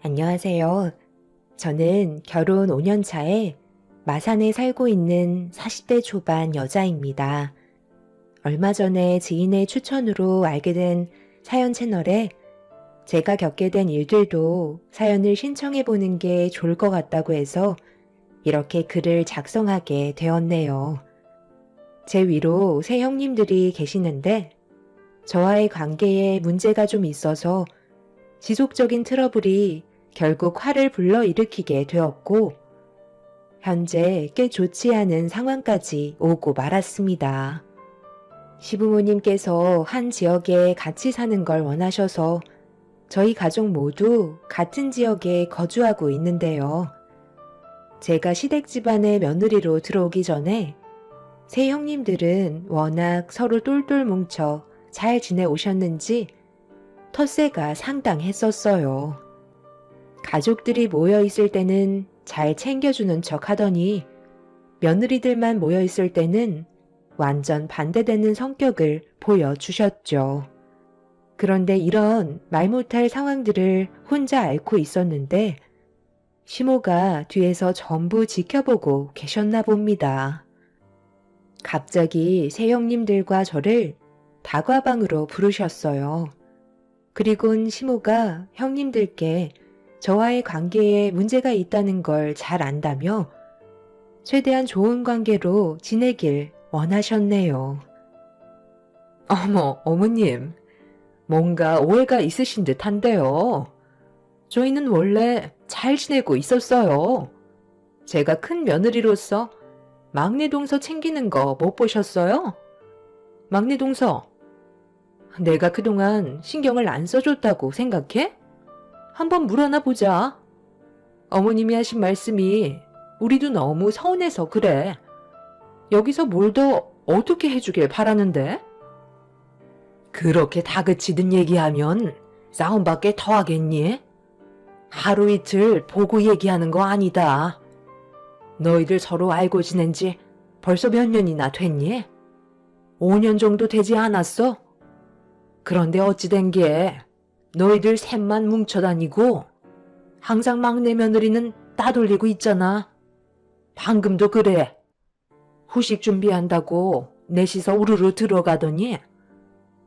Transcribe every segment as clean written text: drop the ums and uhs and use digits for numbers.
안녕하세요. 저는 결혼 5년 차에 마산에 살고 있는 40대 초반 여자입니다. 얼마 전에 지인의 추천으로 알게 된 사연 채널에 제가 겪게 된 일들도 사연을 신청해 보는 게 좋을 것 같다고 해서 이렇게 글을 작성하게 되었네요. 제 위로 세 형님들이 계시는데 저와의 관계에 문제가 좀 있어서 지속적인 트러블이 결국 화를 불러일으키게 되었고 현재 꽤 좋지 않은 상황까지 오고 말았습니다. 시부모님께서 한 지역에 같이 사는 걸 원하셔서 저희 가족 모두 같은 지역에 거주하고 있는데요. 제가 시댁 집안의 며느리로 들어오기 전에 세 형님들은 워낙 서로 똘똘 뭉쳐 잘 지내오셨는지 텃세가 상당했었어요. 가족들이 모여 있을 때는 잘 챙겨주는 척 하더니 며느리들만 모여 있을 때는 완전 반대되는 성격을 보여주셨죠. 그런데 이런 말 못할 상황들을 혼자 앓고 있었는데 시모가 뒤에서 전부 지켜보고 계셨나 봅니다. 갑자기 새 형님들과 저를 다과방으로 부르셨어요. 그리곤 시모가 형님들께 저와의 관계에 문제가 있다는 걸 잘 안다며 최대한 좋은 관계로 지내길 원하셨네요. 어머, 어머님. 뭔가 오해가 있으신 듯한데요. 저희는 원래 잘 지내고 있었어요. 제가 큰 며느리로서 막내 동서 챙기는 거 못 보셨어요? 막내 동서, 내가 그동안 신경을 안 써줬다고 생각해? 한번 물어나 보자. 어머님이 하신 말씀이 우리도 너무 서운해서 그래. 여기서 뭘 더 어떻게 해주길 바라는데? 그렇게 다그치듯 얘기하면 싸움밖에 더 하겠니? 하루 이틀 보고 얘기하는 거 아니다. 너희들 서로 알고 지낸 지 벌써 몇 년이나 됐니? 5년 정도 되지 않았어? 그런데 어찌 된 게 너희들 셋만 뭉쳐다니고 항상 막내 며느리는 따돌리고 있잖아. 방금도 그래. 후식 준비한다고 넷이서 우르르 들어가더니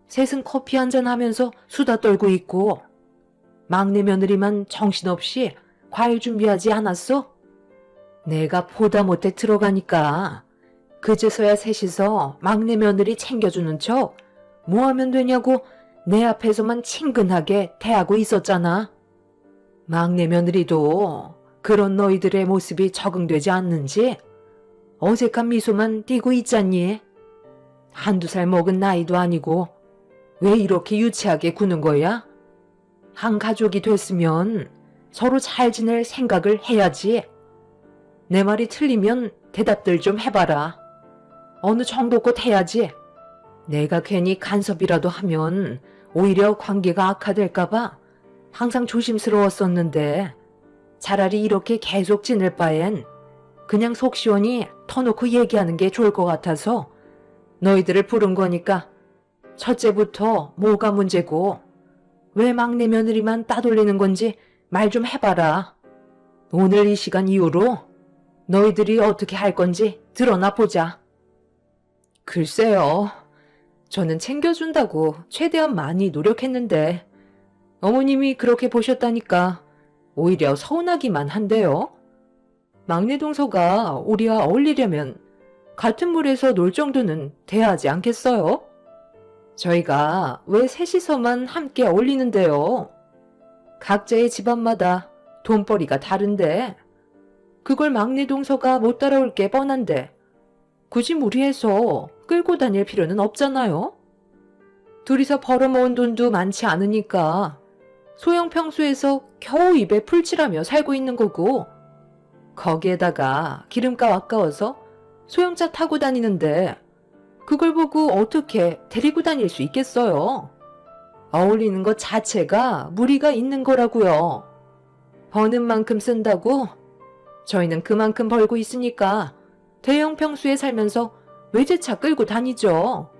셋은 커피 한잔 하면서 수다 떨고 있고 막내 며느리만 정신없이 과일 준비하지 않았어? 내가 보다 못해 들어가니까 그제서야 셋이서 막내 며느리 챙겨주는 척 뭐 하면 되냐고 내 앞에서만 친근하게 대하고 있었잖아. 막내 며느리도 그런 너희들의 모습이 적응되지 않는지 어색한 미소만 띠고 있잖니. 한두 살 먹은 나이도 아니고 왜 이렇게 유치하게 구는 거야? 한 가족이 됐으면 서로 잘 지낼 생각을 해야지. 내 말이 틀리면 대답들 좀 해봐라. 어느 정도껏 해야지. 내가 괜히 간섭이라도 하면 오히려 관계가 악화될까봐 항상 조심스러웠었는데 차라리 이렇게 계속 지낼 바엔 그냥 속 시원히 터놓고 얘기하는 게 좋을 것 같아서 너희들을 부른 거니까 첫째부터 뭐가 문제고 왜 막내 며느리만 따돌리는 건지 말 좀 해봐라. 오늘 이 시간 이후로 너희들이 어떻게 할 건지 드러나 보자. 글쎄요. 저는 챙겨준다고 최대한 많이 노력했는데 어머님이 그렇게 보셨다니까 오히려 서운하기만 한데요. 막내 동서가 우리와 어울리려면 같은 물에서 놀 정도는 돼야 하지 않겠어요? 저희가 왜 셋이서만 함께 어울리는데요? 각자의 집안마다 돈벌이가 다른데 그걸 막내 동서가 못 따라올 게 뻔한데 굳이 무리해서 끌고 다닐 필요는 없잖아요. 둘이서 벌어모은 돈도 많지 않으니까 소형 평수에서 겨우 입에 풀칠하며 살고 있는 거고 거기에다가 기름값 아까워서 소형차 타고 다니는데 그걸 보고 어떻게 데리고 다닐 수 있겠어요. 어울리는 것 자체가 무리가 있는 거라고요. 버는 만큼 쓴다고? 저희는 그만큼 벌고 있으니까 대형 평수에 살면서 외제차 끌고 다니죠.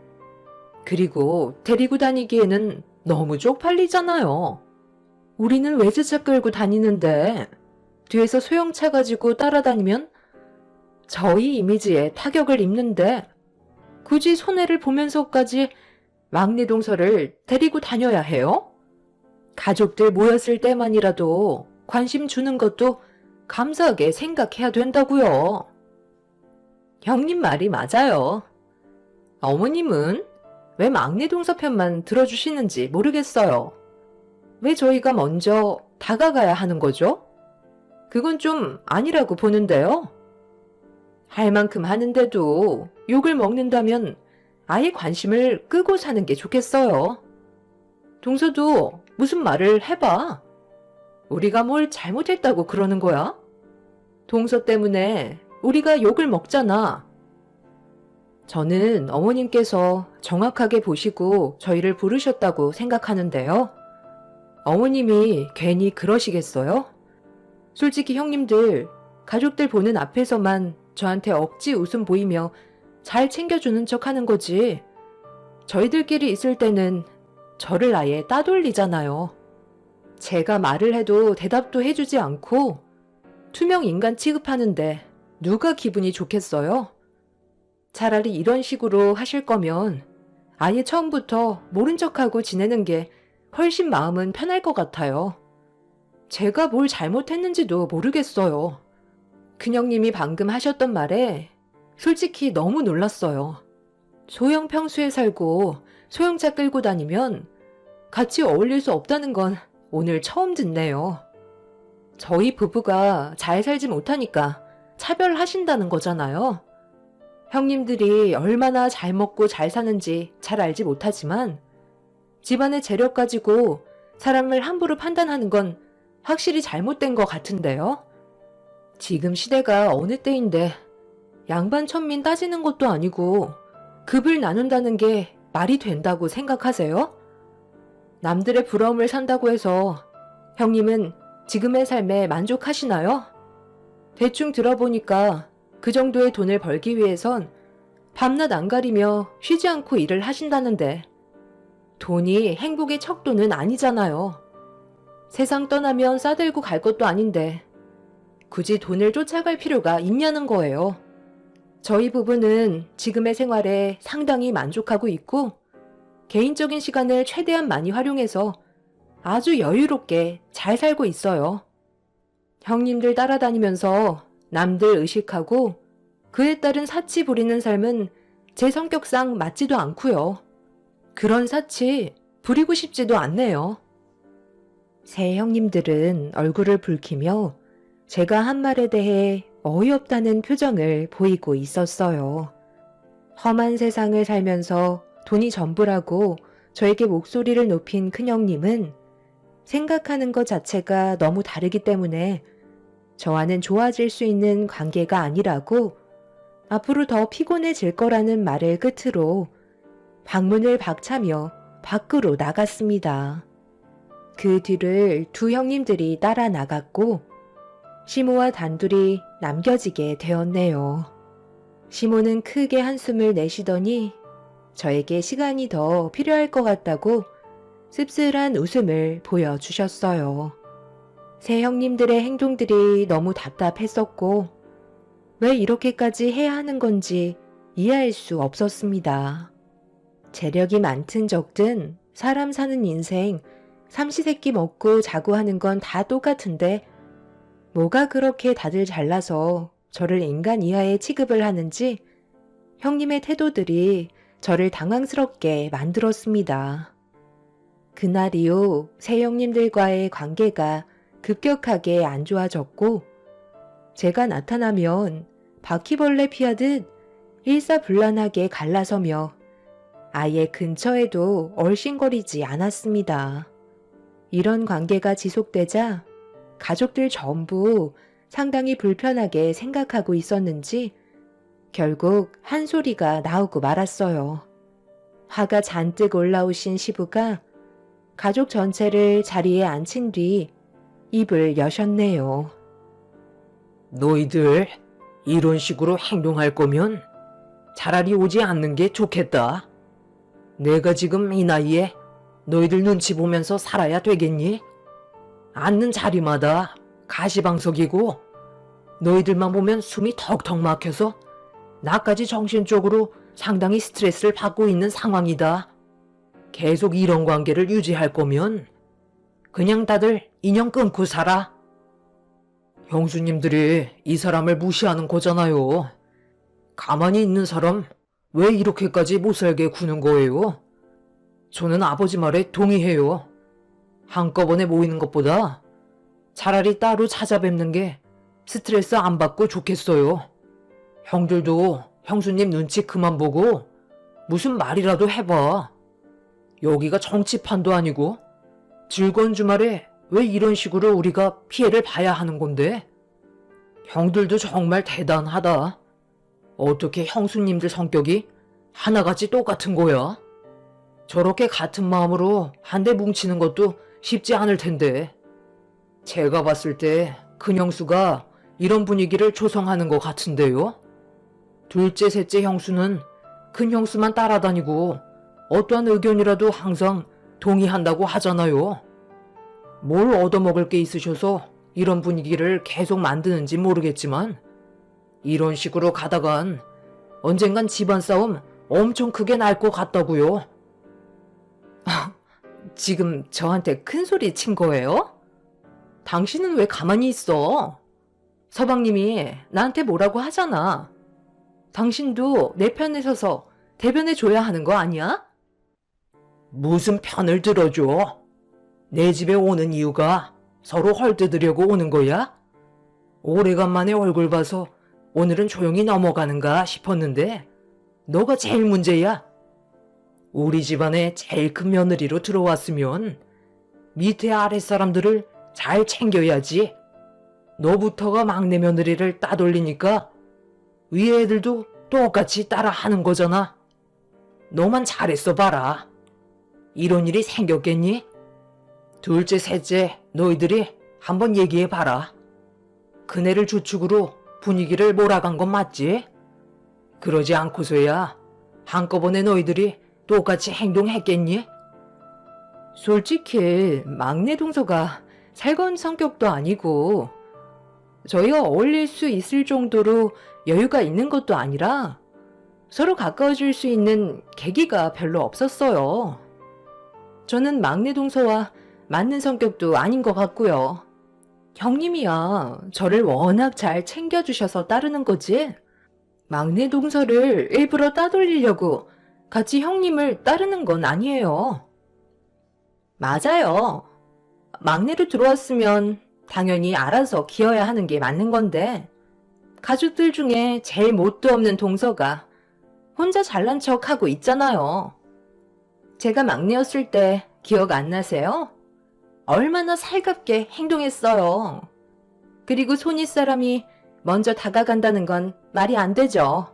그리고 데리고 다니기에는 너무 쪽팔리잖아요. 우리는 외제차 끌고 다니는데 뒤에서 소형차 가지고 따라다니면 저희 이미지에 타격을 입는데 굳이 손해를 보면서까지 막내 동서를 데리고 다녀야 해요? 가족들 모였을 때만이라도 관심 주는 것도 감사하게 생각해야 된다고요. 형님 말이 맞아요. 어머님은 왜 막내 동서 편만 들어주시는지 모르겠어요. 왜 저희가 먼저 다가가야 하는 거죠? 그건 좀 아니라고 보는데요. 할 만큼 하는데도 욕을 먹는다면 아예 관심을 끄고 사는 게 좋겠어요. 동서도 무슨 말을 해봐. 우리가 뭘 잘못했다고 그러는 거야? 동서 때문에 우리가 욕을 먹잖아. 저는 어머님께서 정확하게 보시고 저희를 부르셨다고 생각하는데요. 어머님이 괜히 그러시겠어요? 솔직히 형님들, 가족들 보는 앞에서만 저한테 억지 웃음 보이며 잘 챙겨주는 척 하는 거지. 저희들끼리 있을 때는 저를 아예 따돌리잖아요. 제가 말을 해도 대답도 해주지 않고 투명 인간 취급하는데 누가 기분이 좋겠어요? 차라리 이런 식으로 하실 거면 아예 처음부터 모른 척하고 지내는 게 훨씬 마음은 편할 것 같아요. 제가 뭘 잘못했는지도 모르겠어요. 큰형님이 방금 하셨던 말에 솔직히 너무 놀랐어요. 소형 평수에 살고 소형차 끌고 다니면 같이 어울릴 수 없다는 건 오늘 처음 듣네요. 저희 부부가 잘 살지 못하니까 차별하신다는 거잖아요. 형님들이 얼마나 잘 먹고 잘 사는지 잘 알지 못하지만 집안의 재력 가지고 사람을 함부로 판단하는 건 확실히 잘못된 것 같은데요. 지금 시대가 어느 때인데 양반 천민 따지는 것도 아니고 급을 나눈다는 게 말이 된다고 생각하세요? 남들의 부러움을 산다고 해서 형님은 지금의 삶에 만족하시나요? 대충 들어보니까 그 정도의 돈을 벌기 위해선 밤낮 안 가리며 쉬지 않고 일을 하신다는데 돈이 행복의 척도는 아니잖아요. 세상 떠나면 싸들고 갈 것도 아닌데 굳이 돈을 쫓아갈 필요가 있냐는 거예요. 저희 부부는 지금의 생활에 상당히 만족하고 있고 개인적인 시간을 최대한 많이 활용해서 아주 여유롭게 잘 살고 있어요. 형님들 따라다니면서 남들 의식하고 그에 따른 사치 부리는 삶은 제 성격상 맞지도 않고요. 그런 사치 부리고 싶지도 않네요. 새 형님들은 얼굴을 붉히며 제가 한 말에 대해 어이없다는 표정을 보이고 있었어요. 험한 세상을 살면서 돈이 전부라고 저에게 목소리를 높인 큰형님은 생각하는 것 자체가 너무 다르기 때문에 저와는 좋아질 수 있는 관계가 아니라고 앞으로 더 피곤해질 거라는 말을 끝으로 방문을 박차며 밖으로 나갔습니다. 그 뒤를 두 형님들이 따라 나갔고 시모와 단둘이 남겨지게 되었네요. 시모는 크게 한숨을 내쉬더니 저에게 시간이 더 필요할 것 같다고 씁쓸한 웃음을 보여주셨어요. 새 형님들의 행동들이 너무 답답했었고 왜 이렇게까지 해야 하는 건지 이해할 수 없었습니다. 재력이 많든 적든 사람 사는 인생 삼시세끼 먹고 자고 하는 건 다 똑같은데 뭐가 그렇게 다들 잘나서 저를 인간 이하의 취급을 하는지 형님의 태도들이 저를 당황스럽게 만들었습니다. 그날 이후 새 형님들과의 관계가 급격하게 안 좋아졌고 제가 나타나면 바퀴벌레 피하듯 일사불란하게 갈라서며 아예 근처에도 얼씬거리지 않았습니다. 이런 관계가 지속되자 가족들 전부 상당히 불편하게 생각하고 있었는지 결국 한 소리가 나오고 말았어요. 화가 잔뜩 올라오신 시부가 가족 전체를 자리에 앉힌 뒤 입을 여셨네요. 너희들 이런 식으로 행동할 거면 차라리 오지 않는 게 좋겠다. 내가 지금 이 나이에 너희들 눈치 보면서 살아야 되겠니? 앉는 자리마다 가시방석이고 너희들만 보면 숨이 턱턱 막혀서 나까지 정신적으로 상당히 스트레스를 받고 있는 상황이다. 계속 이런 관계를 유지할 거면 그냥 다들 인연 끊고 살아. 형수님들이 이 사람을 무시하는 거잖아요. 가만히 있는 사람 왜 이렇게까지 못살게 구는 거예요? 저는 아버지 말에 동의해요. 한꺼번에 모이는 것보다 차라리 따로 찾아뵙는 게 스트레스 안 받고 좋겠어요. 형들도 형수님 눈치 그만 보고 무슨 말이라도 해봐. 여기가 정치판도 아니고 즐거운 주말에 왜 이런 식으로 우리가 피해를 봐야 하는 건데? 형들도 정말 대단하다. 어떻게 형수님들 성격이 하나같이 똑같은 거야? 저렇게 같은 마음으로 한데 뭉치는 것도 쉽지 않을 텐데. 제가 봤을 때 큰형수가 이런 분위기를 조성하는 것 같은데요. 둘째, 셋째 형수는 큰형수만 따라다니고 어떠한 의견이라도 항상 동의한다고 하잖아요. 뭘 얻어먹을 게 있으셔서 이런 분위기를 계속 만드는지 모르겠지만 이런 식으로 가다간 언젠간 집안 싸움 엄청 크게 날 것 같다고요. 지금 저한테 큰 소리 친 거예요? 당신은 왜 가만히 있어? 서방님이 나한테 뭐라고 하잖아. 당신도 내 편에 서서 대변해 줘야 하는 거 아니야? 무슨 편을 들어줘? 내 집에 오는 이유가 서로 헐뜯으려고 오는 거야? 오래간만에 얼굴 봐서 오늘은 조용히 넘어가는가 싶었는데 너가 제일 문제야. 우리 집안에 제일 큰 며느리로 들어왔으면 밑에 아랫사람들을 잘 챙겨야지. 너부터가 막내 며느리를 따돌리니까 위에 애들도 똑같이 따라 하는 거잖아. 너만 잘했어 봐라. 이런 일이 생겼겠니? 둘째, 셋째 너희들이 한번 얘기해 봐라. 그네를 주축으로 분위기를 몰아간 건 맞지? 그러지 않고서야 한꺼번에 너희들이 똑같이 행동했겠니? 솔직히 막내 동서가 살가운 성격도 아니고 저희가 어울릴 수 있을 정도로 여유가 있는 것도 아니라 서로 가까워질 수 있는 계기가 별로 없었어요. 저는 막내 동서와 맞는 성격도 아닌 것 같고요. 형님이야 저를 워낙 잘 챙겨주셔서 따르는 거지. 막내 동서를 일부러 따돌리려고 같이 형님을 따르는 건 아니에요. 맞아요. 막내로 들어왔으면 당연히 알아서 기어야 하는 게 맞는 건데 가족들 중에 제일 뭣도 없는 동서가 혼자 잘난 척하고 있잖아요. 제가 막내였을 때 기억 안 나세요? 얼마나 살갑게 행동했어요. 그리고 손윗 사람이 먼저 다가간다는 건 말이 안 되죠.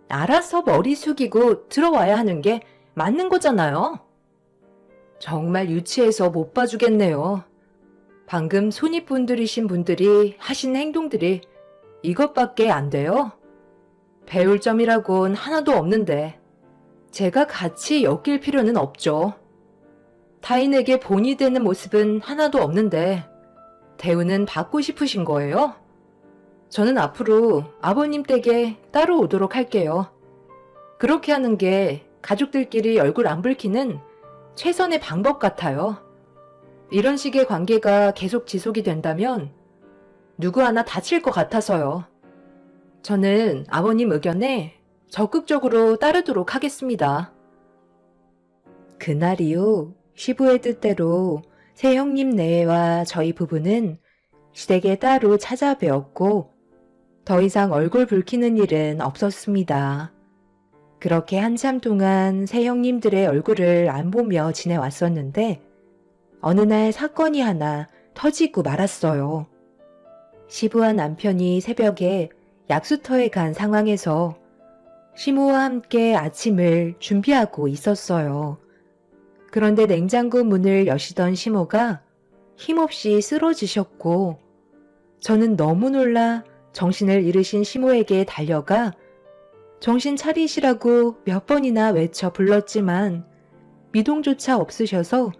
알아서 머리 숙이고 들어와야 하는 게 맞는 거잖아요. 정말 유치해서 못 봐주겠네요. 방금 손윗분들이신 분들이 하신 행동들이 이것밖에 안 돼요? 배울 점이라곤 하나도 없는데 제가 같이 엮일 필요는 없죠. 타인에게 본이 되는 모습은 하나도 없는데 대우는 받고 싶으신 거예요? 저는 앞으로 아버님 댁에 따로 오도록 할게요. 그렇게 하는 게 가족들끼리 얼굴 안 붉히는 최선의 방법 같아요. 이런 식의 관계가 계속 지속이 된다면 누구 하나 다칠 것 같아서요. 저는 아버님 의견에 적극적으로 따르도록 하겠습니다. 그날 이후 시부의 뜻대로 새 형님 내외와 저희 부부는 시댁에 따로 찾아뵈었고 더 이상 얼굴 붉히는 일은 없었습니다. 그렇게 한참 동안 새 형님들의 얼굴을 안 보며 지내왔었는데 어느 날 사건이 하나 터지고 말았어요. 시부와 남편이 새벽에 약수터에 간 상황에서 시모와 함께 아침을 준비하고 있었어요. 그런데 냉장고 문을 여시던 시모가 힘없이 쓰러지셨고 저는 너무 놀라 정신을 잃으신 시모에게 달려가 정신 차리시라고 몇 번이나 외쳐 불렀지만 미동조차 없으셔서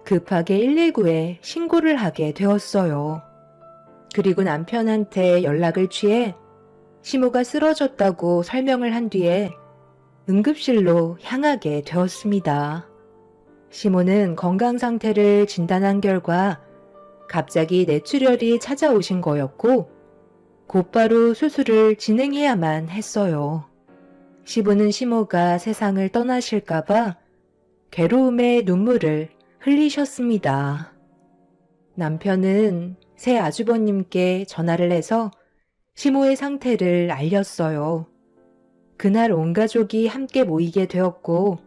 급하게 119에 신고를 하게 되었어요. 그리고 남편한테 연락을 취해 시모가 쓰러졌다고 설명을 한 뒤에 응급실로 향하게 되었습니다. 시모는 건강 상태를 진단한 결과 갑자기 뇌출혈이 찾아오신 거였고 곧바로 수술을 진행해야만 했어요. 시부는 시모가 세상을 떠나실까봐 괴로움의 눈물을 흘리셨습니다. 남편은 새 아주버님께 전화를 해서 시모의 상태를 알렸어요. 그날 온 가족이 함께 모이게 되었고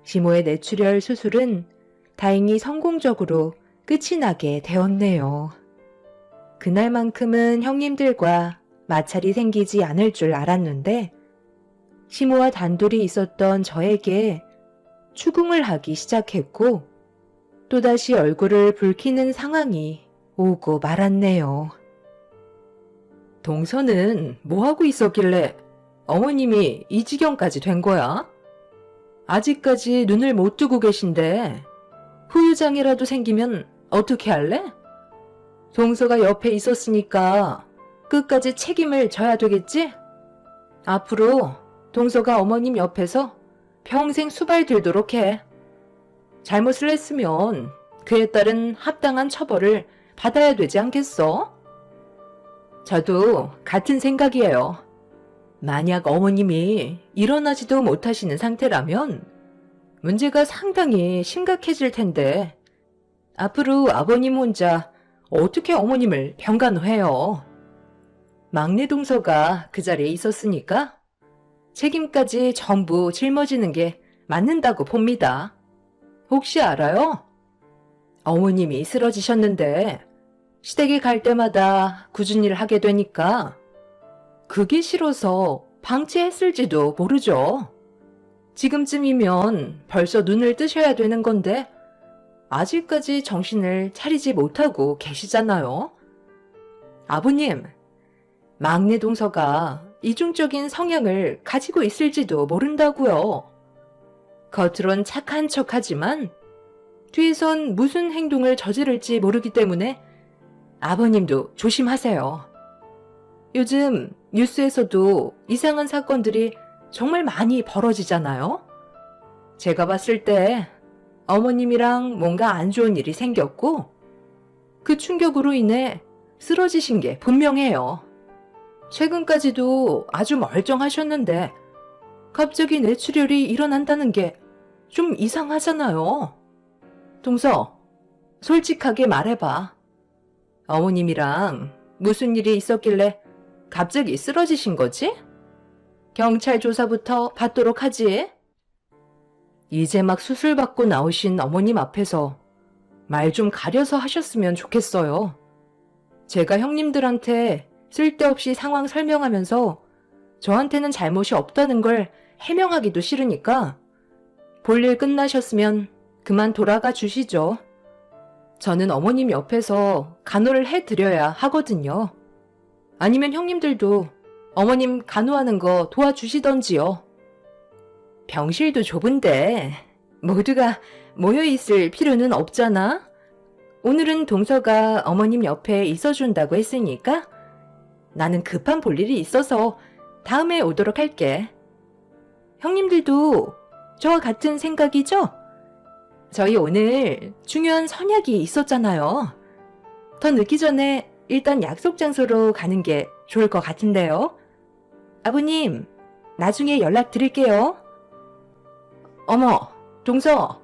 시모의 뇌출혈 수술은 다행히 성공적으로 끝이 나게 되었네요. 그날만큼은 형님들과 마찰이 생기지 않을 줄 알았는데 시모와 단둘이 있었던 저에게 추궁을 하기 시작했고 또다시 얼굴을 붉히는 상황이 오고 말았네요. 동서는 뭐하고 있었길래 어머님이 이 지경까지 된 거야? 아직까지 눈을 못 뜨고 계신데 후유장애라도 생기면 어떻게 할래? 동서가 옆에 있었으니까 끝까지 책임을 져야 되겠지? 앞으로 동서가 어머님 옆에서 평생 수발 들도록 해. 잘못을 했으면 그에 따른 합당한 처벌을 받아야 되지 않겠어? 저도 같은 생각이에요. 만약 어머님이 일어나지도 못하시는 상태라면 문제가 상당히 심각해질 텐데 앞으로 아버님 혼자 어떻게 어머님을 병간호해요? 막내 동서가 그 자리에 있었으니까 책임까지 전부 짊어지는 게 맞는다고 봅니다. 혹시 알아요? 어머님이 쓰러지셨는데 시댁에 갈 때마다 굳은 일을 하게 되니까 그게 싫어서 방치했을지도 모르죠. 지금쯤이면 벌써 눈을 뜨셔야 되는 건데 아직까지 정신을 차리지 못하고 계시잖아요. 아버님, 막내 동서가 이중적인 성향을 가지고 있을지도 모른다고요. 겉으론 착한 척하지만 뒤에선 무슨 행동을 저지를지 모르기 때문에 아버님도 조심하세요. 요즘 뉴스에서도 이상한 사건들이 정말 많이 벌어지잖아요. 제가 봤을 때 어머님이랑 뭔가 안 좋은 일이 생겼고 그 충격으로 인해 쓰러지신 게 분명해요. 최근까지도 아주 멀쩡하셨는데 갑자기 뇌출혈이 일어난다는 게 좀 이상하잖아요. 동서, 솔직하게 말해봐. 어머님이랑 무슨 일이 있었길래 갑자기 쓰러지신 거지? 경찰 조사부터 받도록 하지. 이제 막 수술 받고 나오신 어머님 앞에서 말 좀 가려서 하셨으면 좋겠어요. 제가 형님들한테 쓸데없이 상황 설명하면서 저한테는 잘못이 없다는 걸 해명하기도 싫으니까 볼일 끝나셨으면 그만 돌아가 주시죠. 저는 어머님 옆에서 간호를 해드려야 하거든요. 아니면 형님들도 어머님 간호하는 거 도와주시던지요. 병실도 좁은데 모두가 모여있을 필요는 없잖아. 오늘은 동서가 어머님 옆에 있어준다고 했으니까 나는 급한 볼일이 있어서 다음에 오도록 할게. 형님들도 저와 같은 생각이죠? 저희 오늘 중요한 선약이 있었잖아요. 더 늦기 전에 일단 약속 장소로 가는 게 좋을 것 같은데요. 아버님, 나중에 연락드릴게요. 어머, 동서.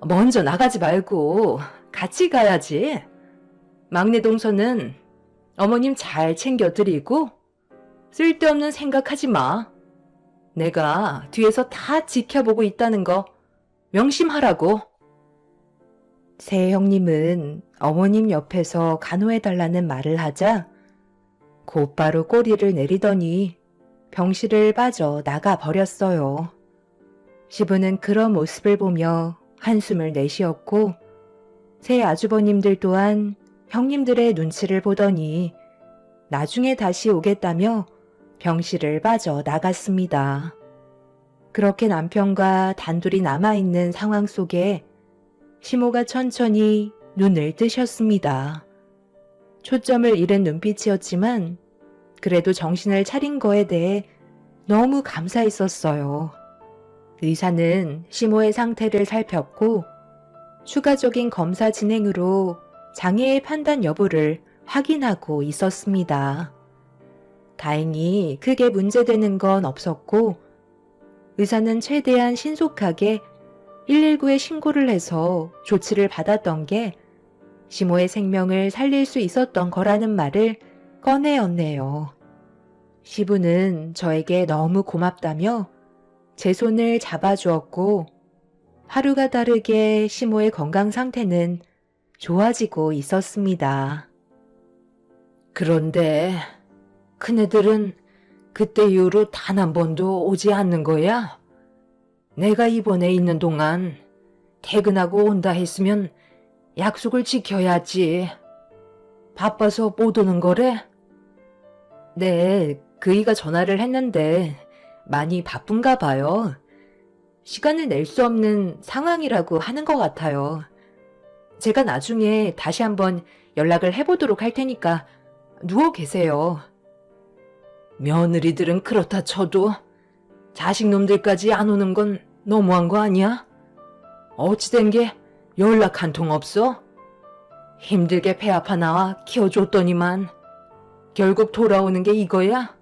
먼저 나가지 말고 같이 가야지. 막내 동서는 어머님 잘 챙겨드리고 쓸데없는 생각하지 마. 내가 뒤에서 다 지켜보고 있다는 거 명심하라고. 새 형님은 어머님 옆에서 간호해달라는 말을 하자 곧바로 꼬리를 내리더니 병실을 빠져 나가 버렸어요. 시부는 그런 모습을 보며 한숨을 내쉬었고 새 아주버님들 또한 형님들의 눈치를 보더니 나중에 다시 오겠다며 병실을 빠져 나갔습니다. 그렇게 남편과 단둘이 남아있는 상황 속에 시모가 천천히 눈을 뜨셨습니다. 초점을 잃은 눈빛이었지만 그래도 정신을 차린 거에 대해 너무 감사했었어요. 의사는 시모의 상태를 살폈고 추가적인 검사 진행으로 장애의 판단 여부를 확인하고 있었습니다. 다행히 크게 문제되는 건 없었고 의사는 최대한 신속하게 119에 신고를 해서 조치를 받았던 게 시모의 생명을 살릴 수 있었던 거라는 말을 꺼내었네요. 시부는 저에게 너무 고맙다며 제 손을 잡아주었고 하루가 다르게 시모의 건강 상태는 좋아지고 있었습니다. 그런데 큰애들은 그때 이후로 단 한 번도 오지 않는 거야? 내가 입원해 있는 동안 퇴근하고 온다 했으면 약속을 지켜야지. 바빠서 못 오는 거래? 네, 그이가 전화를 했는데 많이 바쁜가 봐요. 시간을 낼 수 없는 상황이라고 하는 것 같아요. 제가 나중에 다시 한번 연락을 해보도록 할 테니까 누워 계세요. 며느리들은 그렇다 쳐도 자식놈들까지 안 오는 건 너무한 거 아니야? 어찌된 게 연락 한 통 없어? 힘들게 배 아파 나와 키워줬더니만 결국 돌아오는 게 이거야?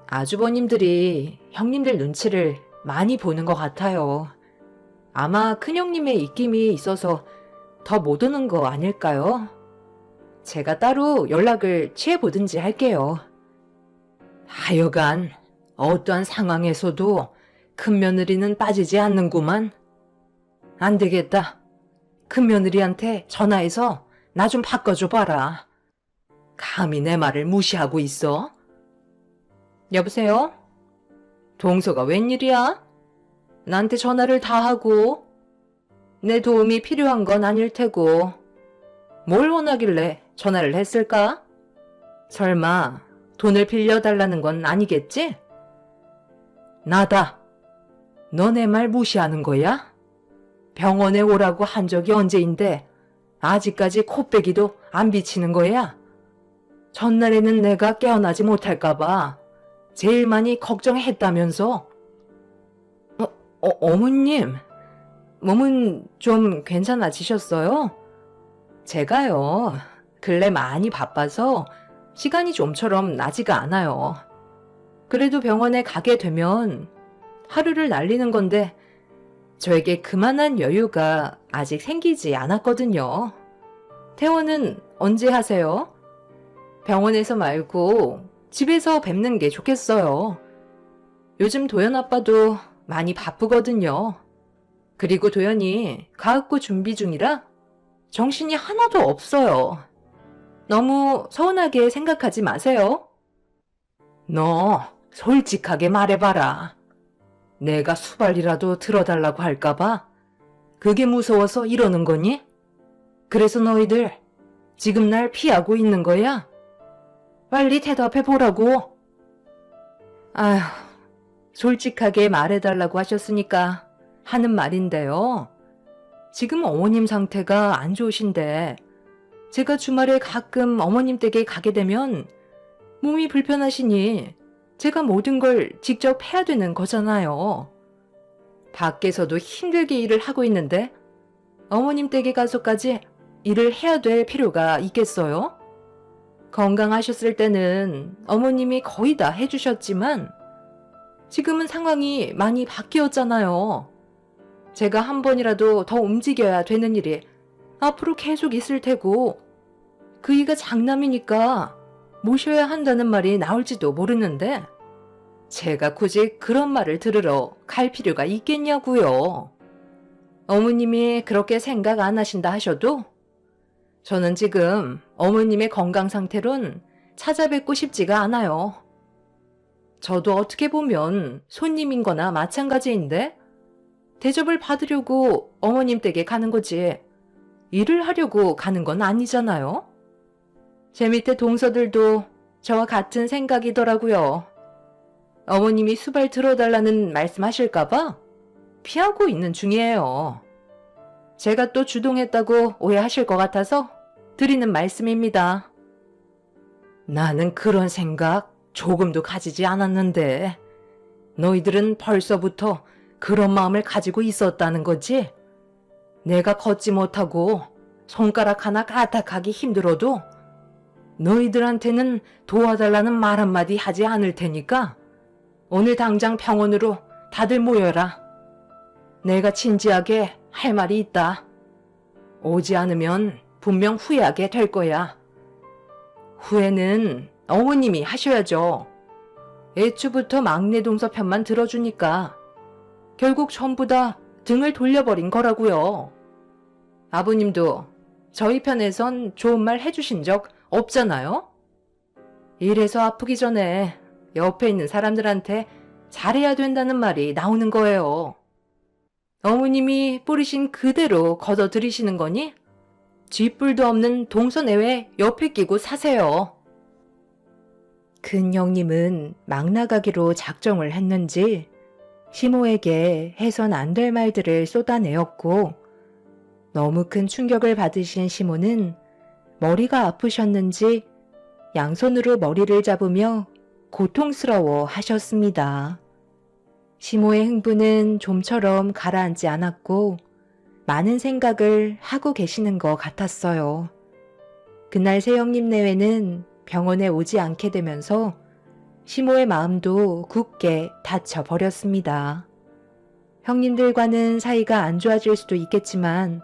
아주버님들이 형님들 눈치를 많이 보는 것 같아요. 아마 큰형님의 입김이 있어서 더 못 오는 거 아닐까요? 제가 따로 연락을 취해보든지 할게요. 하여간 어떠한 상황에서도 큰며느리는 빠지지 않는구만. 안 되겠다. 큰며느리한테 전화해서 나 좀 바꿔줘 봐라. 감히 내 말을 무시하고 있어? 여보세요? 동서가 웬일이야? 나한테 전화를 다 하고 내 도움이 필요한 건 아닐 테고 뭘 원하길래 전화를 했을까? 설마 돈을 빌려달라는 건 아니겠지? 나다. 너 내 말 무시하는 거야? 병원에 오라고 한 적이 언제인데 아직까지 코빼기도 안 비치는 거야? 전날에는 내가 깨어나지 못할까봐 제일 많이 걱정했다면서. 어머님, 몸은 좀 괜찮아지셨어요? 제가요, 근래 많이 바빠서 시간이 좀처럼 나지가 않아요. 그래도 병원에 가게 되면 하루를 날리는 건데 저에게 그만한 여유가 아직 생기지 않았거든요. 퇴원은 언제 하세요? 병원에서 말고 집에서 뵙는 게 좋겠어요. 요즘 도연 아빠도 많이 바쁘거든요. 그리고 도연이 가학고 준비 중이라 정신이 하나도 없어요. 너무 서운하게 생각하지 마세요. 너 솔직하게 말해봐라. 내가 수발이라도 들어달라고 할까봐? 그게 무서워서 이러는 거니? 그래서 너희들 지금 날 피하고 있는 거야? 빨리 대답해 보라고. 아휴, 솔직하게 말해달라고 하셨으니까 하는 말인데요. 지금 어머님 상태가 안 좋으신데 제가 주말에 가끔 어머님 댁에 가게 되면 몸이 불편하시니 제가 모든 걸 직접 해야 되는 거잖아요. 밖에서도 힘들게 일을 하고 있는데 어머님 댁에 가서까지 일을 해야 될 필요가 있겠어요? 건강하셨을 때는 어머님이 거의 다 해주셨지만 지금은 상황이 많이 바뀌었잖아요. 제가 한 번이라도 더 움직여야 되는 일이 앞으로 계속 있을 테고 그이가 장남이니까 모셔야 한다는 말이 나올지도 모르는데 제가 굳이 그런 말을 들으러 갈 필요가 있겠냐고요. 어머님이 그렇게 생각 안 하신다 하셔도 저는 지금 어머님의 건강 상태론 찾아뵙고 싶지가 않아요. 저도 어떻게 보면 손님인 거나 마찬가지인데 대접을 받으려고 어머님 댁에 가는 거지 일을 하려고 가는 건 아니잖아요. 제 밑에 동서들도 저와 같은 생각이더라고요. 어머님이 수발 들어달라는 말씀하실까봐 피하고 있는 중이에요. 제가 또 주동했다고 오해하실 것 같아서 드리는 말씀입니다. 나는 그런 생각 조금도 가지지 않았는데 너희들은 벌써부터 그런 마음을 가지고 있었다는 거지? 내가 걷지 못하고 손가락 하나 까딱하기 힘들어도 너희들한테는 도와달라는 말 한마디 하지 않을 테니까 오늘 당장 병원으로 다들 모여라. 내가 진지하게 할 말이 있다. 오지 않으면 분명 후회하게 될 거야. 후회는 어머님이 하셔야죠. 애초부터 막내 동서 편만 들어주니까 결국 전부 다 등을 돌려버린 거라고요. 아버님도 저희 편에선 좋은 말 해주신 적 없잖아요? 이래서 아프기 전에 옆에 있는 사람들한테 잘해야 된다는 말이 나오는 거예요. 어머님이 뿌리신 그대로 걷어들이시는 거니 쥐뿔도 없는 동서내외 옆에 끼고 사세요. 큰 형님은 막 나가기로 작정을 했는지 시모에게 해선 안 될 말들을 쏟아내었고 너무 큰 충격을 받으신 시모는 머리가 아프셨는지 양손으로 머리를 잡으며 고통스러워 하셨습니다. 시모의 흥분은 좀처럼 가라앉지 않았고 많은 생각을 하고 계시는 것 같았어요. 그날 새형님 내외는 병원에 오지 않게 되면서 시모의 마음도 굳게 닫혀버렸습니다. 형님들과는 사이가 안 좋아질 수도 있겠지만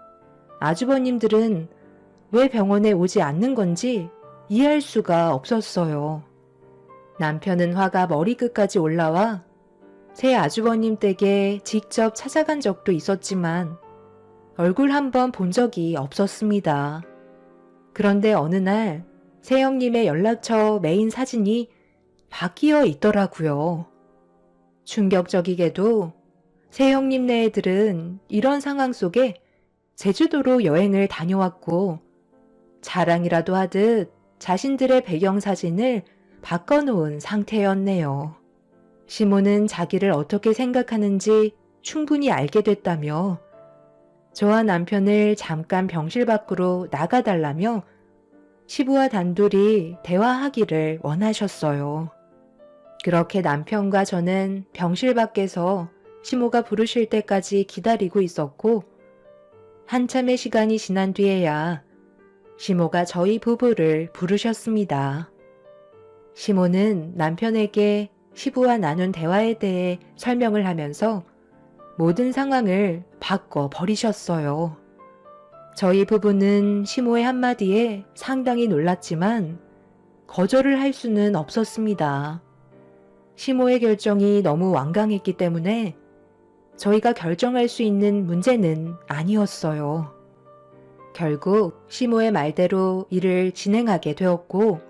아주버님들은 왜 병원에 오지 않는 건지 이해할 수가 없었어요. 남편은 화가 머리끝까지 올라와 새 아주버님 댁에 직접 찾아간 적도 있었지만 얼굴 한번 본 적이 없었습니다. 그런데 어느 날 새형님의 연락처 메인 사진이 바뀌어 있더라고요. 충격적이게도 새형님네 애들은 이런 상황 속에 제주도로 여행을 다녀왔고 자랑이라도 하듯 자신들의 배경사진을 바꿔놓은 상태였네요. 시모는 자기를 어떻게 생각하는지 충분히 알게 됐다며 저와 남편을 잠깐 병실 밖으로 나가달라며 시부와 단둘이 대화하기를 원하셨어요. 그렇게 남편과 저는 병실 밖에서 시모가 부르실 때까지 기다리고 있었고 한참의 시간이 지난 뒤에야 시모가 저희 부부를 부르셨습니다. 시모는 남편에게 시부와 나눈 대화에 대해 설명을 하면서 모든 상황을 바꿔 버리셨어요. 저희 부부는 시모의 한마디에 상당히 놀랐지만 거절을 할 수는 없었습니다. 시모의 결정이 너무 완강했기 때문에 저희가 결정할 수 있는 문제는 아니었어요. 결국 시모의 말대로 일을 진행하게 되었고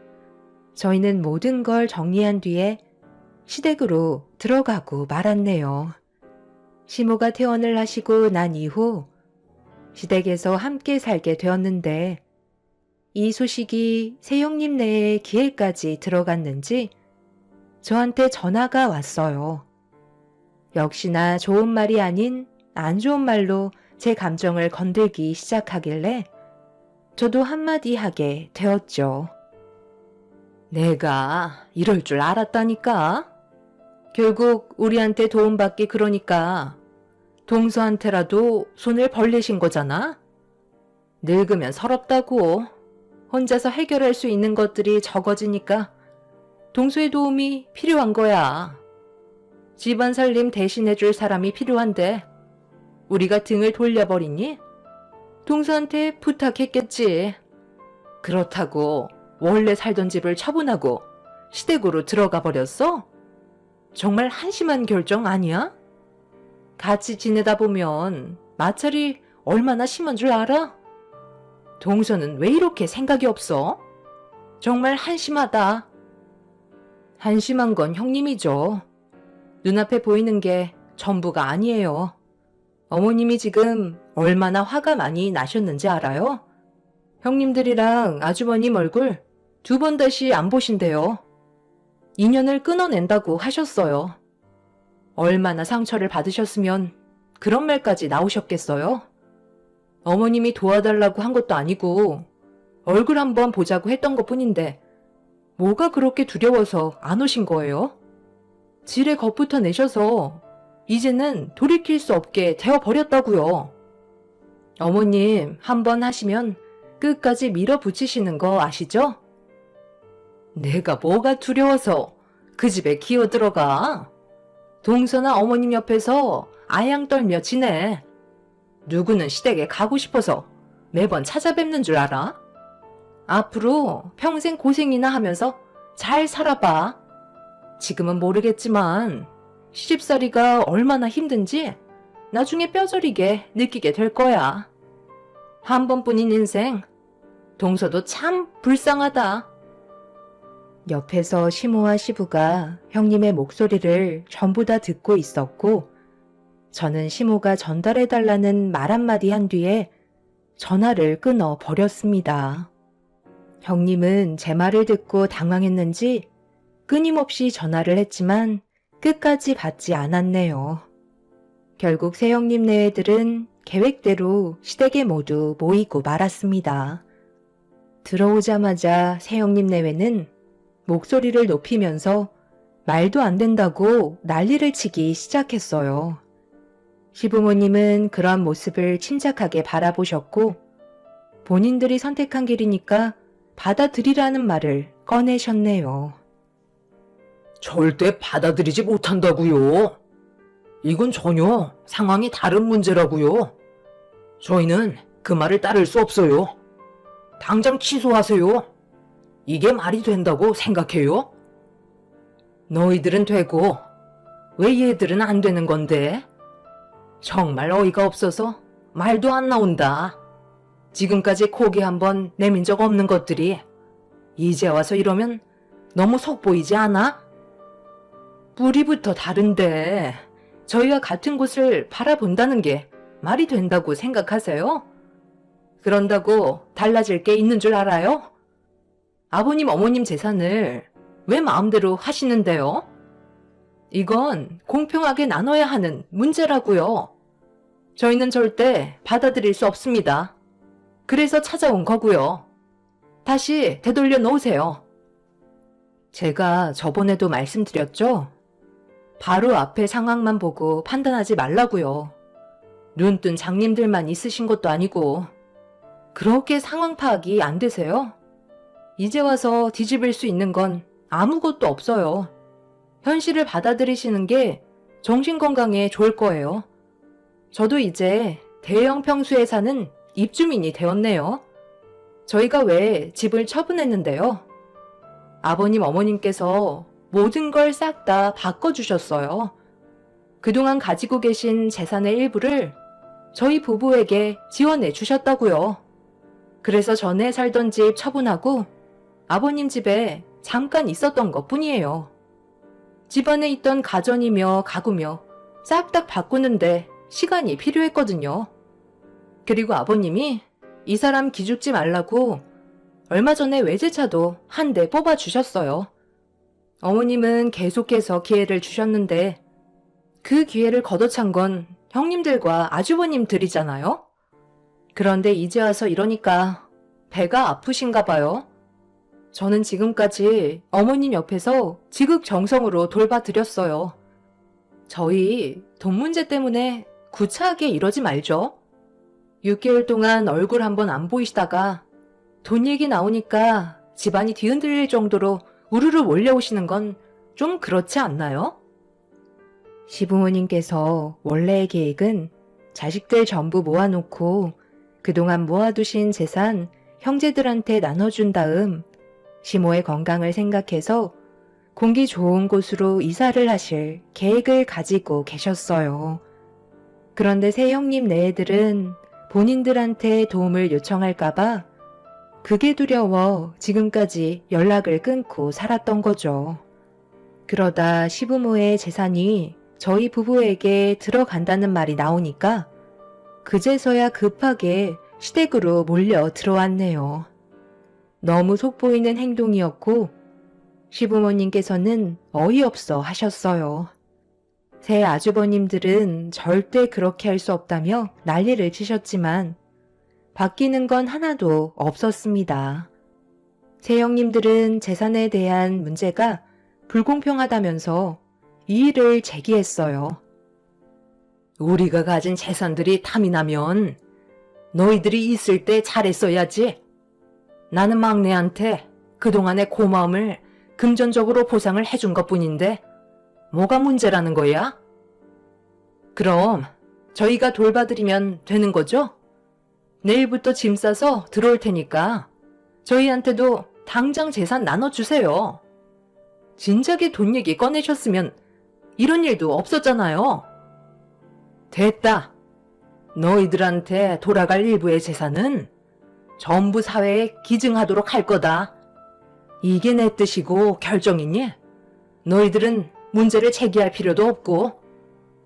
저희는 모든 걸 정리한 뒤에 시댁으로 들어가고 말았네요. 시모가 퇴원을 하시고 난 이후 시댁에서 함께 살게 되었는데 이 소식이 새형님 네의 귀에까지 들어갔는지 저한테 전화가 왔어요. 역시나 좋은 말이 아닌 안 좋은 말로 제 감정을 건들기 시작하길래 저도 한마디 하게 되었죠. 내가 이럴 줄 알았다니까. 결국 우리한테 도움받기 그러니까 동서한테라도 손을 벌리신 거잖아. 늙으면 서럽다고. 혼자서 해결할 수 있는 것들이 적어지니까 동서의 도움이 필요한 거야. 집안 살림 대신해줄 사람이 필요한데 우리가 등을 돌려버리니 동서한테 부탁했겠지. 그렇다고 원래 살던 집을 처분하고 시댁으로 들어가 버렸어? 정말 한심한 결정 아니야? 같이 지내다 보면 마찰이 얼마나 심한 줄 알아? 동서는 왜 이렇게 생각이 없어? 정말 한심하다. 한심한 건 형님이죠. 눈앞에 보이는 게 전부가 아니에요. 어머님이 지금 얼마나 화가 많이 나셨는지 알아요? 형님들이랑 아주버님 얼굴 2번 다시 안 보신대요. 인연을 끊어낸다고 하셨어요. 얼마나 상처를 받으셨으면 그런 말까지 나오셨겠어요? 어머님이 도와달라고 한 것도 아니고 얼굴 한번 보자고 했던 것뿐인데 뭐가 그렇게 두려워서 안 오신 거예요? 지레 겁부터 내셔서 이제는 돌이킬 수 없게 되어버렸다고요. 어머님 한번 하시면 끝까지 밀어붙이시는 거 아시죠? 내가 뭐가 두려워서 그 집에 기어 들어가? 동서나 어머님 옆에서 아양 떨며 지내. 누구는 시댁에 가고 싶어서 매번 찾아뵙는 줄 알아? 앞으로 평생 고생이나 하면서 잘 살아봐. 지금은 모르겠지만 시집살이가 얼마나 힘든지 나중에 뼈저리게 느끼게 될 거야. 한 번뿐인 인생, 동서도 참 불쌍하다. 옆에서 시모와 시부가 형님의 목소리를 전부 다 듣고 있었고, 저는 시모가 전달해달라는 말 한마디 한 뒤에 전화를 끊어 버렸습니다. 형님은 제 말을 듣고 당황했는지 끊임없이 전화를 했지만 끝까지 받지 않았네요. 결국 새형님 네들은 계획대로 시댁에 모두 모이고 말았습니다. 들어오자마자 새형님 내외는 목소리를 높이면서 말도 안 된다고 난리를 치기 시작했어요. 시부모님은 그런 모습을 침착하게 바라보셨고 본인들이 선택한 길이니까 받아들이라는 말을 꺼내셨네요. 절대 받아들이지 못한다고요. 이건 전혀 상황이 다른 문제라고요. 저희는 그 말을 따를 수 없어요. 당장 취소하세요. 이게 말이 된다고 생각해요? 너희들은 되고 왜 얘들은 안 되는 건데? 정말 어이가 없어서 말도 안 나온다. 지금까지 고개 한번 내민 적 없는 것들이 이제 와서 이러면 너무 속 보이지 않아? 뿌리부터 다른데 저희가 같은 곳을 바라본다는 게 말이 된다고 생각하세요? 그런다고 달라질 게 있는 줄 알아요? 아버님, 어머님 재산을 왜 마음대로 하시는데요? 이건 공평하게 나눠야 하는 문제라고요. 저희는 절대 받아들일 수 없습니다. 그래서 찾아온 거고요. 다시 되돌려 놓으세요. 제가 저번에도 말씀드렸죠? 바로 앞에 상황만 보고 판단하지 말라고요. 눈뜬 장님들만 있으신 것도 아니고 그렇게 상황 파악이 안 되세요? 이제 와서 뒤집을 수 있는 건 아무것도 없어요. 현실을 받아들이시는 게 정신건강에 좋을 거예요. 저도 이제 대형 평수에 사는 입주민이 되었네요. 저희가 왜 집을 처분했는데요? 아버님, 어머님께서 모든 걸 싹 다 바꿔주셨어요. 그동안 가지고 계신 재산의 일부를 저희 부부에게 지원해 주셨다고요. 그래서 전에 살던 집 처분하고 아버님 집에 잠깐 있었던 것 뿐이에요. 집안에 있던 가전이며 가구며 싹 다 바꾸는데 시간이 필요했거든요. 그리고 아버님이 이 사람 기죽지 말라고 얼마 전에 외제차도 한 대 뽑아주셨어요. 어머님은 계속해서 기회를 주셨는데 그 기회를 걷어찬 건 형님들과 아주버님들이잖아요. 그런데 이제 와서 이러니까 배가 아프신가 봐요. 저는 지금까지 어머님 옆에서 지극정성으로 돌봐드렸어요. 저희 돈 문제 때문에 구차하게 이러지 말죠. 6개월 동안 얼굴 한번 안 보이시다가 돈 얘기 나오니까 집안이 뒤흔들릴 정도로 우르르 몰려오시는 건 좀 그렇지 않나요? 시부모님께서 원래의 계획은 자식들 전부 모아놓고 그동안 모아두신 재산 형제들한테 나눠준 다음 시모의 건강을 생각해서 공기 좋은 곳으로 이사를 하실 계획을 가지고 계셨어요. 그런데 새 형님 네들은 본인들한테 도움을 요청할까봐 그게 두려워 지금까지 연락을 끊고 살았던 거죠. 그러다 시부모의 재산이 저희 부부에게 들어간다는 말이 나오니까 그제서야 급하게 시댁으로 몰려 들어왔네요. 너무 속보이는 행동이었고 시부모님께서는 어이없어 하셨어요. 새 아주버님들은 절대 그렇게 할 수 없다며 난리를 치셨지만 바뀌는 건 하나도 없었습니다. 새형님들은 재산에 대한 문제가 불공평하다면서 이의를 제기했어요. 우리가 가진 재산들이 탐이 나면 너희들이 있을 때 잘했어야지. 나는 막내한테 그동안의 고마움을 금전적으로 보상을 해준 것뿐인데 뭐가 문제라는 거야? 그럼 저희가 돌봐드리면 되는 거죠? 내일부터 짐 싸서 들어올 테니까 저희한테도 당장 재산 나눠주세요. 진작에 돈 얘기 꺼내셨으면 이런 일도 없었잖아요. 됐다. 너희들한테 돌아갈 일부의 재산은 전부 사회에 기증하도록 할 거다. 이게 내 뜻이고 결정이니 너희들은 문제를 제기할 필요도 없고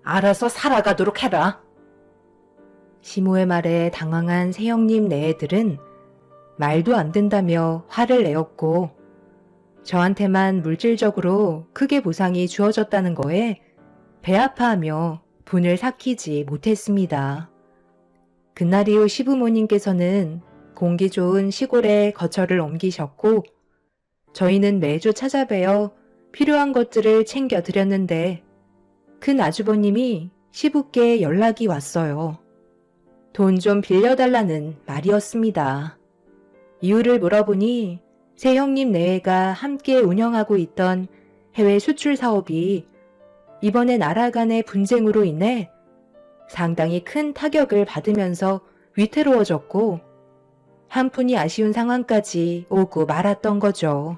알아서 살아가도록 해라. 시모의 말에 당황한 새형님 네애들은 말도 안 된다며 화를 내었고 저한테만 물질적으로 크게 보상이 주어졌다는 거에 배 아파하며 분을 삭히지 못했습니다. 그날 이후 시부모님께서는 공기 좋은 시골에 거처를 옮기셨고 저희는 매주 찾아뵈어 필요한 것들을 챙겨 드렸는데 큰 아주버님이 시부께 연락이 왔어요. 돈 좀 빌려달라는 말이었습니다. 이유를 물어보니 새형님 내외가 함께 운영하고 있던 해외 수출 사업이 이번에 나라 간의 분쟁으로 인해 상당히 큰 타격을 받으면서 위태로워졌고 한푼이 아쉬운 상황까지 오고 말았던 거죠.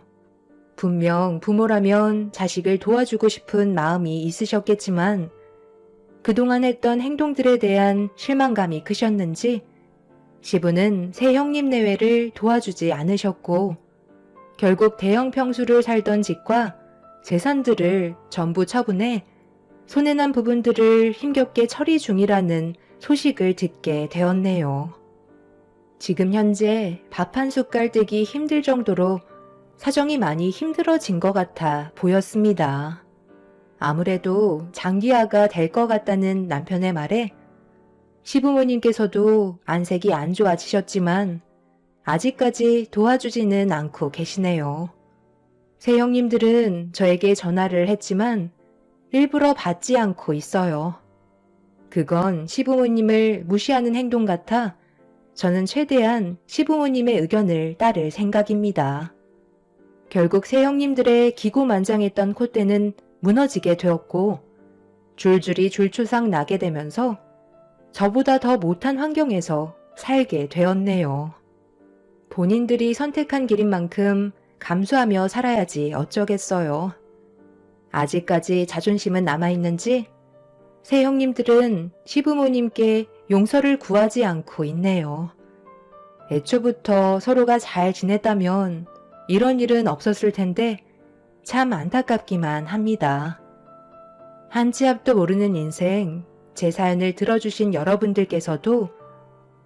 분명 부모라면 자식을 도와주고 싶은 마음이 있으셨겠지만 그동안 했던 행동들에 대한 실망감이 크셨는지 시부는 새 형님 내외를 도와주지 않으셨고 결국 대형 평수를 살던 집과 재산들을 전부 처분해 손해난 부분들을 힘겹게 처리 중이라는 소식을 듣게 되었네요. 지금 현재 밥 한 숟갈 뜨기 힘들 정도로 사정이 많이 힘들어진 것 같아 보였습니다. 아무래도 장기화가 될 것 같다는 남편의 말에 시부모님께서도 안색이 안 좋아지셨지만 아직까지 도와주지는 않고 계시네요. 새형님들은 저에게 전화를 했지만 일부러 받지 않고 있어요. 그건 시부모님을 무시하는 행동 같아 저는 최대한 시부모님의 의견을 따를 생각입니다. 결국 새형님들의 기고만장했던 콧대는 무너지게 되었고 줄줄이 줄초상 나게 되면서 저보다 더 못한 환경에서 살게 되었네요. 본인들이 선택한 길인 만큼 감수하며 살아야지 어쩌겠어요. 아직까지 자존심은 남아있는지 새형님들은 시부모님께 용서를 구하지 않고 있네요. 애초부터 서로가 잘 지냈다면 이런 일은 없었을 텐데 참 안타깝기만 합니다. 한 치 앞도 모르는 인생, 제 사연을 들어주신 여러분들께서도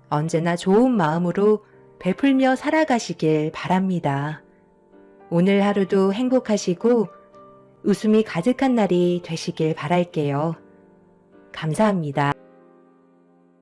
언제나 좋은 마음으로 베풀며 살아가시길 바랍니다. 오늘 하루도 행복하시고 웃음이 가득한 날이 되시길 바랄게요. 감사합니다.